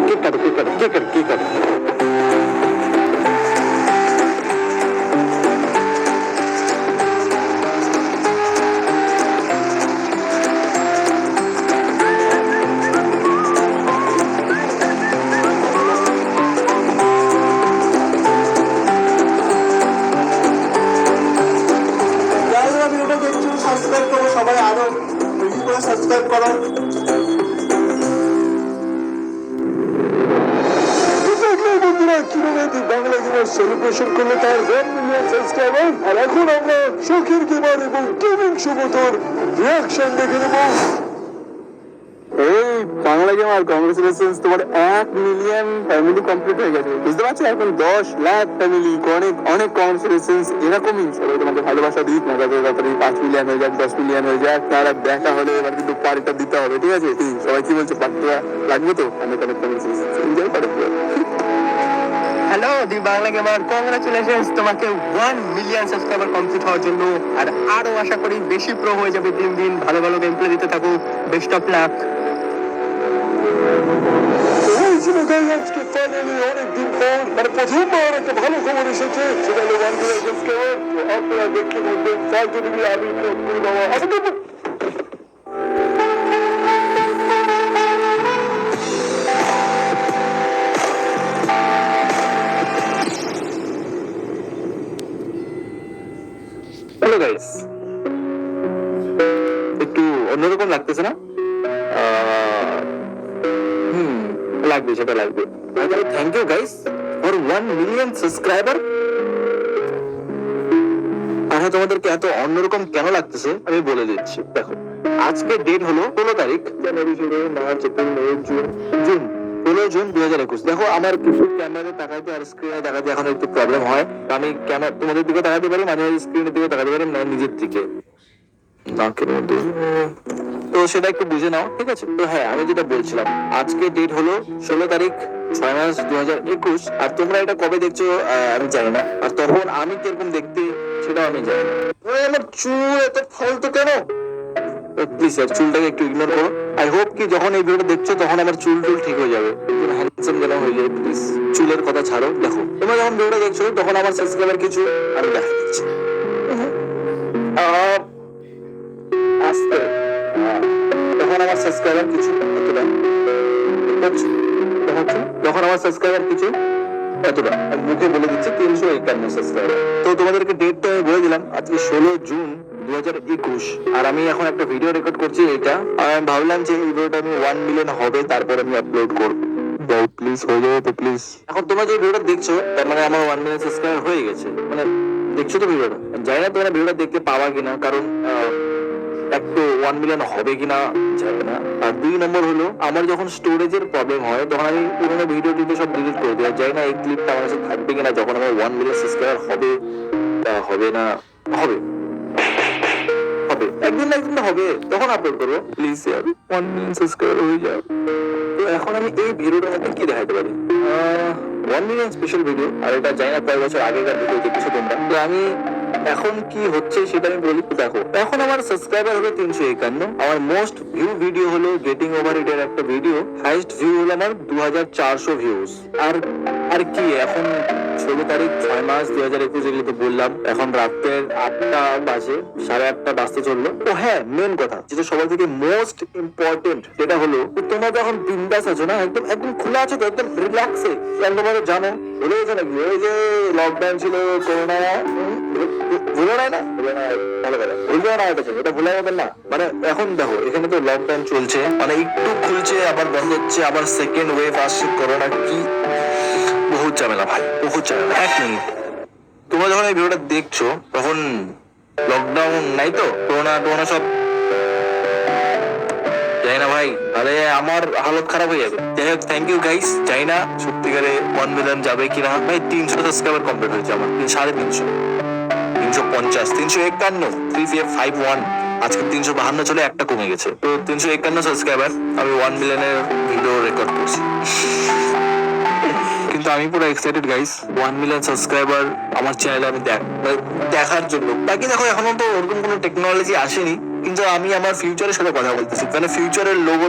Cake কাটো cake কাটো cake কাটো কেক কাটো। সাবস্ক্রাইব করো সবাই, আরো বেশি করে সাবস্ক্রাইব করো। বাংলা গেমার সেলিব্রেশন করলো তার 1 মিলিয়ন সাবস্ক্রাইবার। আর এখন আমরা শখের গেমার এবং গেমিং সুমতর রিয়াকশন দেখে নেব। এই বাংলা গেমার কংগ্রেচুলেশনস, তোমার 1 মিলিয়ন ফ্যামিলি কমপ্লিট হয়ে গেছে, বুঝতে পারছো? এখন 10 লাখ ফ্যামিলি, অনেক অনেক কংগ্রেচুলেশনস। এরকমই সবাই তোমাকে ভালোবাসা দিক না, যাতে তাড়াতাড়ি 5 মিলিয়ন হয়ে যাক, 10 মিলিয়ন হয়ে যাক। তারা দেখা হলে এবার কিন্তু পার্টিটা দিতে হবে, ঠিক আছে? সবাই কি বলছে, পার্টিটা লাগবে তো? অনেক অনেক কংগ্রেচুলেশনস, এনজয় করো। হ্যালো দি বাংলা গেমার, কংগ্রাচুলেশনস তোমাকে 1 মিলিয়ন সাবস্ক্রাইবার কমপ্লিট হওয়ার জন্য। আর আরো আশা করি বেশি প্রো হয়ে যাবে দিন দিন, ভালো ভালো গেম প্লে দিতে থাকো। Best of luck. আজকে ফাইনালি অনেকদিন পর মানে প্রথমবার একটা ভালো খবর এসেছে, সেটা হলো 1 মিলিয়ন সাবস্ক্রাইবার। আপনারা দেখতে বলবেন ফালতু দিবি আমি করি বাবা। হ্যালো গাইস, একটু অন্যরকম লাগতেছে না? লাগবে, সেটা লাগবে। Thank you guys for 1 million subscriber. আর হ্যাঁ, তোমাদেরকে এত অন্যরকম কেন লাগতেছে আমি বলে দিচ্ছি। দেখো, আজকে ডেট হলো 16 তারিখ, জানুয়ারি, ফেব্রুয়ারি, মার্চ, এপ্রিল, মে, জুন। 16 জুন 2021। দেখো, আমার কিছু ক্যামেরায় তাকাতে আর স্ক্রিনে তাকাতে এখন একটু প্রবলেম হয়। আমি ক্যামেরা তোমাদের দিকে তাকাতে পারি, মাঝে মাঝে স্ক্রিনের দিকে তাকাতে পারি, না নিজের দিকে নাকের মধ্যে। তো সেটা একটু বুঝে নাও, ঠিক আছে? তো হ্যাঁ, আমি যেটা বলছিলাম, আজকে ডেট হলো 16 তারিখ 6 মাস 2021। আর তোমরা এটা কবে দেখছো আমি জানি না, আর তখন আমি কিরকম দেখতে সেটাও আমি জানি না। আমার চুল এত ফালতু কেন? প্লিজ স্যার, চুলটাকে একটু ইগনোর করো। আই হোপ কি যখন এই ভিডিওটা দেখছো তখন আমার চুল টুল ঠিক হয়ে যাবে, হ্যান্ডসাম যেন হয়ে যায়। প্লিজ চুলের কথা ছাড়ো। দেখো, তোমরা যখন ভিডিওটা দেখছো তখন আমার সাবস্ক্রাইবার কিছু আমি দেখা দিচ্ছি। আস্তে, তখন আমার সাবস্ক্রাইবার কিছু এতটা, তখন আমার সাবস্ক্রাইবার কিছু এতটা। আমি মুখে বলে দিচ্ছি 351 সাবস্ক্রাইবার। তো তোমাদেরকে ডেটটা আমি বলে দিলাম, আজকে 16 জুন 2021। আর আমি এখন একটা ভিডিও রেকর্ড করছি এটা। আর আমি ভাবলাম যে এই ভিডিওটা আমি 1 মিলিয়ন হবে তারপর আমি আপলোড করবো। প্লিজ হয়ে যাবে তো প্লিজ। এখন তোমরা যে ভিডিওটা দেখছো তার মানে আমার 1 মিলিয়ন সাবস্ক্রাইবার হয়ে গেছে। মানে দেখছো তো ভিডিওটা? জানি না তোমরা ভিডিওটা দেখতে পাবা কিনা, কারণ একটু 1 মিলিয়ন হবে কিনা জানি না। আর 2 নম্বর হলো, আমার যখন স্টোরেজের প্রবলেম হয় তখন আমি পুরোনো ভিডিও টিডিও সব ডিলিট করে দিই। জানি না এই ক্লিপটা আমার কাছে থাকবে কিনা যখন আমার 1 মিলিয়ন সাবস্ক্রাইবার হবে। হবে না, হবে হবে, একদিন না একদিন হবে, তখন আপলোড করবো। প্লিজ ইয়ার 1 মিলিয়ন সাবস্ক্রাইবার হয়ে যাও। তো এখন আমি এই ভিডিওটার মধ্যে কি দেখাতে পারি? 1 মিলিয়ন স্পেশাল ভিডিও। আর এটা জানি না কয়েক বছর আগেকার ভিডিও দেখছো তোমরা। তো আমি এখন কি হচ্ছে সেটা আমি বলি। দেখো, এখন আমার সাবস্ক্রাইবার হলো 351। আমার মোস্ট ভিউ ভিডিও হলো গেটিং ওভার ইটের একটা ভিডিও। হাইয়েস্ট ভিউ হলো আমার 2400 ভিউজ। আর আর কি, এখন 16 তারিখ 6 মাস 2021, এগুলো তো বললাম। এখন রাতের 8টা বাজে, 8:30 বাজতে চললো। ও হ্যাঁ, মেন কথা যেটা সবার থেকে মোস্ট ইম্পর্টেন্ট, যেটা হলো তোমরা যখন বিন্দাস আছো না, একদম একদম খোলা আছো তো, একদম রিল্যাক্সে। তোমরা জানো ভুলে গেছো নাকি ওই যে লকডাউন ছিল, করোনা? ভুলে নাই না, ভালো কথা, ভুলবে না এটা ভুলে যাবেন না। মানে এখন দেখো, এখানে তো লকডাউন চলছে, মানে একটু খুলছে আবার বন্ধ হচ্ছে, আবার সেকেন্ড ওয়েভ আসছে করোনা। কি বহুত ঝামেলা ভাই, বহুত ঝামেলা। 1 মিনিট, তোমরা যখন এই ভিডিওটা দেখছো তখন লকডাউন নাই তো, করোনা টোনা সব যাই না ভাই, তাহলে আমার হালত খারাপ হয়ে যাবে। যাই হোক, থ্যাংক ইউ গাইস। যাই না সত্যিকারে 1 মিলিয়ন যাবে কিনা। ভাই 300 সাবস্ক্রাইবার কমপ্লিট হয়েছে আমার, 350, 350, 351, 3551। আজকে 352 চলে, একটা কমে গেছে। তো 351 সাবস্ক্রাইবার, আমি 1 মিলিয়নের ভিডিও রেকর্ড করছি। কিন্তু আমি পুরো এক্সাইটেড গাইস, 1 মিলিয়ন সাবস্ক্রাইবার আমার চ্যানেলে আমি দেখার জন্য। বাকি দেখো, এখনো তো ওরকম কোনো টেকনোলজি আসেনি, কিন্তু আমি আমার ফিউচারের সাথে কথা বলতেছি। মানে ফিউচারের লোগো